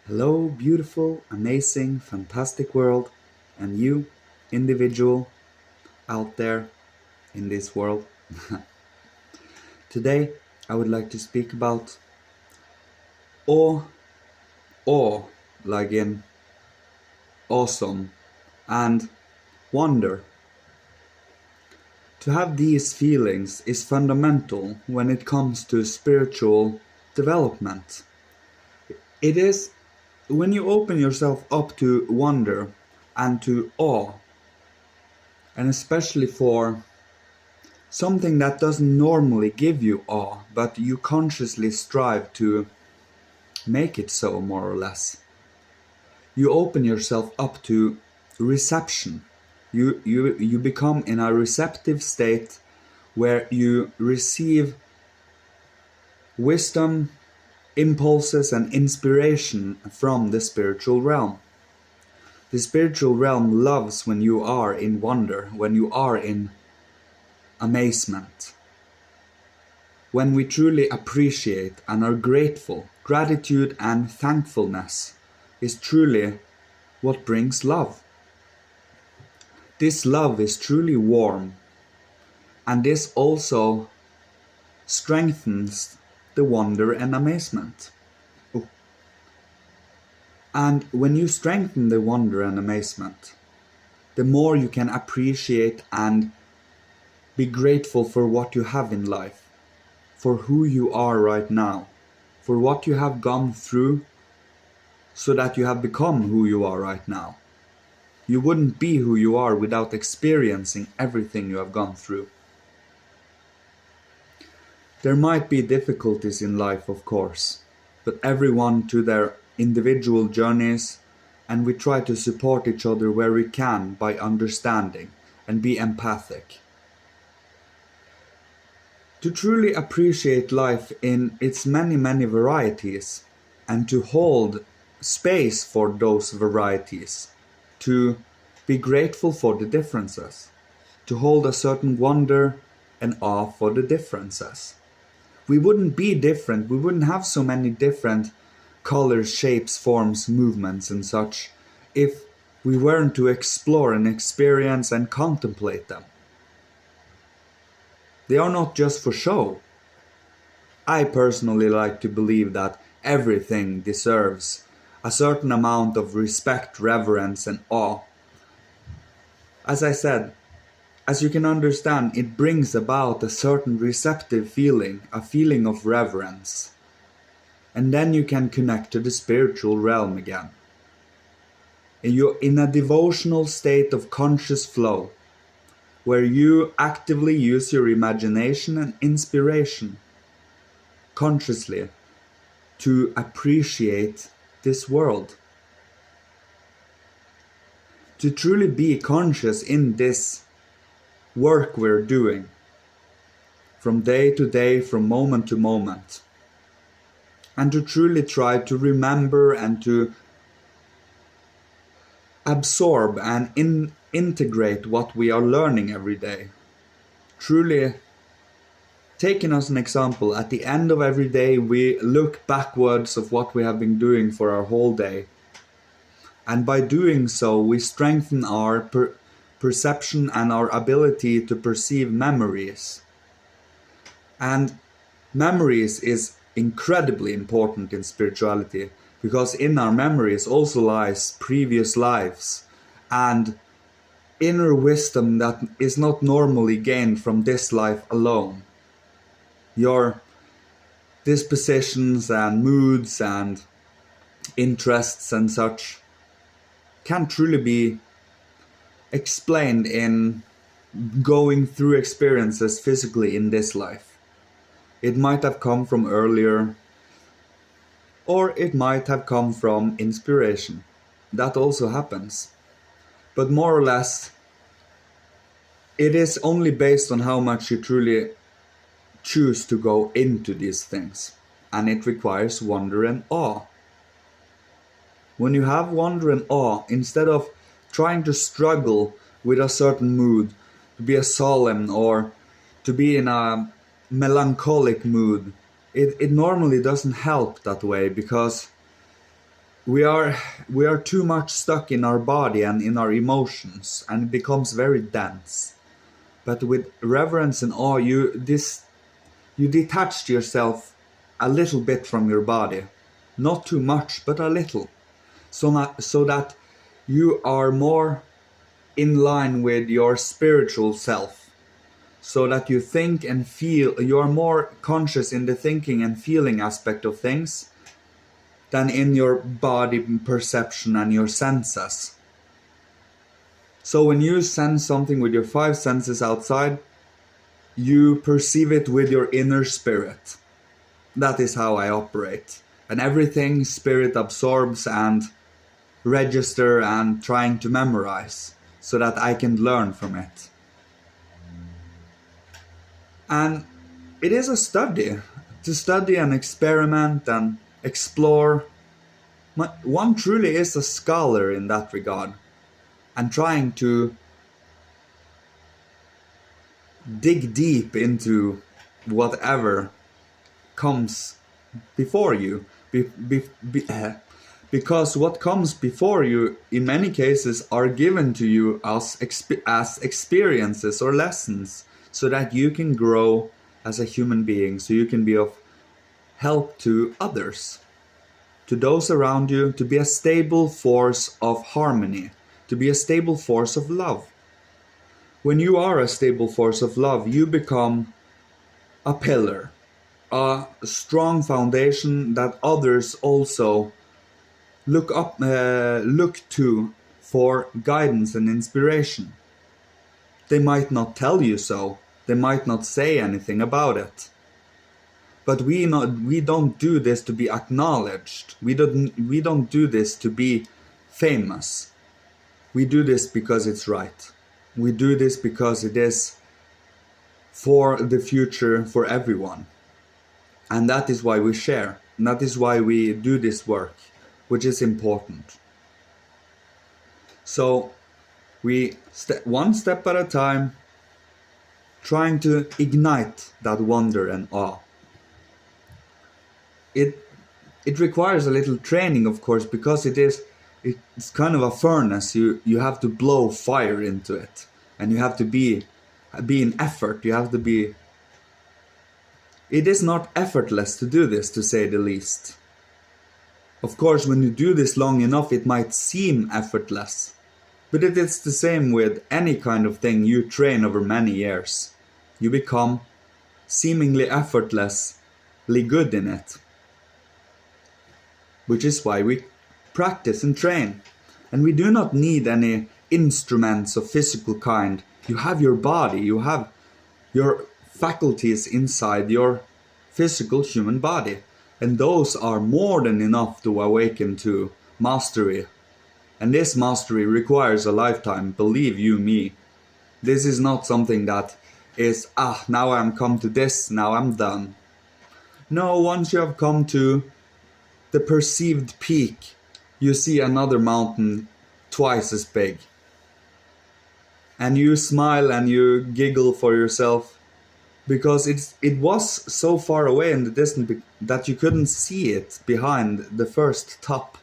Hello, beautiful, amazing, fantastic world, and you, individual out there in this world. Today, I would like to speak about awe, awe, like in awesome, and wonder. To have these feelings is fundamental when it comes to spiritual development. It is when you open yourself up to wonder and to awe, and especially for something that doesn't normally give you awe, but you consciously strive to make it so, more or less. You open yourself up to reception. You become in a receptive state where you receive wisdom, impulses, and inspiration from the spiritual realm. The spiritual realm loves when you are in wonder, when you are in amazement. When we truly appreciate and are grateful, gratitude and thankfulness is truly what brings love. This love is truly warm, and this also strengthens the wonder and amazement. Oh. And when you strengthen the wonder and amazement, the more you can appreciate and be grateful for what you have in life, for who you are right now, for what you have gone through, so that you have become who you are right now. You wouldn't be who you are without experiencing everything you have gone through. There might be difficulties in life, of course, but everyone to their individual journeys, and we try to support each other where we can by understanding and be empathic. To truly appreciate life in its many varieties, and to hold space for those varieties, to be grateful for the differences, to hold a certain wonder and awe for the differences. We wouldn't be different, we wouldn't have so many different colors, shapes, forms, movements and such if we weren't to explore and experience and contemplate them. They are not just for show. I personally like to believe that everything deserves a certain amount of respect, reverence, and awe. As I said, as you can understand, it brings about a certain receptive feeling, a feeling of reverence. And then you can connect to the spiritual realm again. And you're in a devotional state of conscious flow, where you actively use your imagination and inspiration consciously to appreciate this world. To truly be conscious in this work we're doing, from day to day, from moment to moment, and to truly try to remember and to absorb and integrate what we are learning every day. Truly, taking as an example, at the end of every day we look backwards of what we have been doing for our whole day. And by doing so, we strengthen our perception and our ability to perceive memories. And memories is incredibly important in spirituality, because in our memories also lies previous lives and inner wisdom that is not normally gained from this life alone. Your dispositions and moods and interests and such can truly be explained in going through experiences physically in this life. It might have come from earlier, or it might have come from inspiration. That also happens. But more or less, it is only based on how much you truly choose to go into these things. And it requires wonder and awe. When you have wonder and awe, instead of trying to struggle with a certain mood, to be a solemn or to be in a melancholic mood, it normally doesn't help that way, because we are too much stuck in our body and in our emotions, and it becomes very dense. But with reverence and awe, you detached yourself a little bit from your body, not too much, but a little, so that you are more in line with your spiritual self, so that you think and feel, you are more conscious in the thinking and feeling aspect of things than in your body perception and your senses. So when you sense something with your five senses outside, you perceive it with your inner spirit. That is how I operate. And everything spirit absorbs and register and trying to memorize so that I can learn from it. And it is a study, to study and experiment and explore. One truly is a scholar in that regard, and trying to dig deep into whatever comes before you. Because what comes before you in many cases are given to you as experiences or lessons, so that you can grow as a human being, so you can be of help to others, to those around you, to be a stable force of harmony, to be a stable force of love. When you are a stable force of love, you become a pillar, a strong foundation that others also look to for guidance and inspiration. They might not tell you so, they might not say anything about it, but we don't do this to be acknowledged. We don't do this to be famous. We do this because it's right. We do this because it is for the future, for everyone. And that is why we share. And that is why we do this work, which is important. So we one step at a time, trying to ignite that wonder and awe. It requires a little training, of course, because it's kind of a furnace. You have to blow fire into it, and you have to be in effort. You have to be. It is not effortless to do this, to say the least. Of course, when you do this long enough, it might seem effortless, but it is the same with any kind of thing you train over many years. You become seemingly effortlessly good in it, which is why we practice and train. And we do not need any instruments of physical kind. You have your body, you have your faculties inside your physical human body, and those are more than enough to awaken to mastery. And this mastery requires a lifetime, believe you me. This is not something that is, now I'm come to this, now I'm done. No, once you have come to the perceived peak, you see another mountain twice as big. And you smile and you giggle for yourself, because it was so far away in the distance that you couldn't see it behind the first top.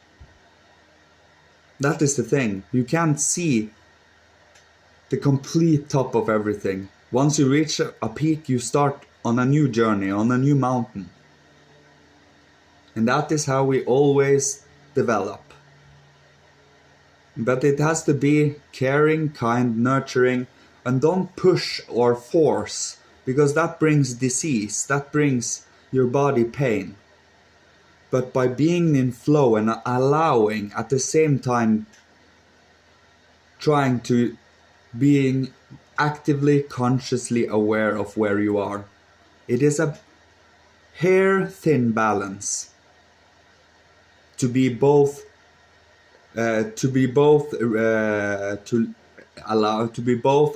That is the thing. You can't see the complete top of everything. Once you reach a peak, you start on a new journey, on a new mountain. And that is how we always develop. But it has to be caring, kind, nurturing, and don't push or force, because that brings disease, that brings your body pain. But by being in flow and allowing, at the same time trying to being actively, consciously aware of where you are. It is a hair-thin balance to be both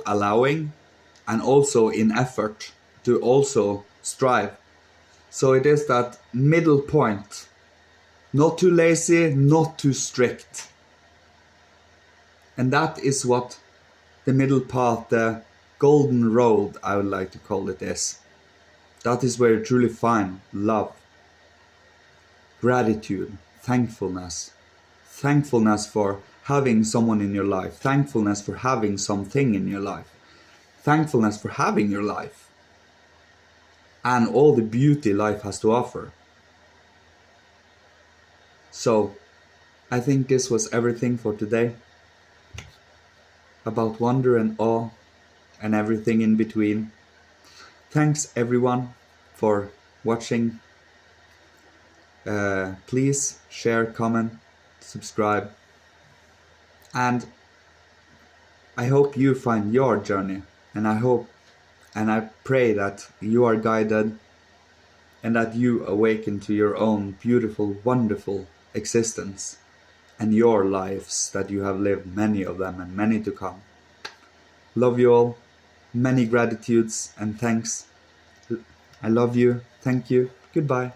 allowing and also in effort to also strive. So it is that middle point, not too lazy, not too strict. And that is what the middle path, the golden road, I would like to call it, is. That is where you truly find love, gratitude, thankfulness, thankfulness for having someone in your life, thankfulness for having something in your life, thankfulness for having your life, and all the beauty life has to offer. So, I think this was everything for today about wonder and awe and everything in between. Thanks everyone for watching. Please share, comment, subscribe, and I hope you find your journey, and I pray that you are guided and that you awaken to your own beautiful, wonderful existence and your lives that you have lived, many of them and many to come. Love you all. Many gratitudes and thanks. I love you. Thank you. Goodbye.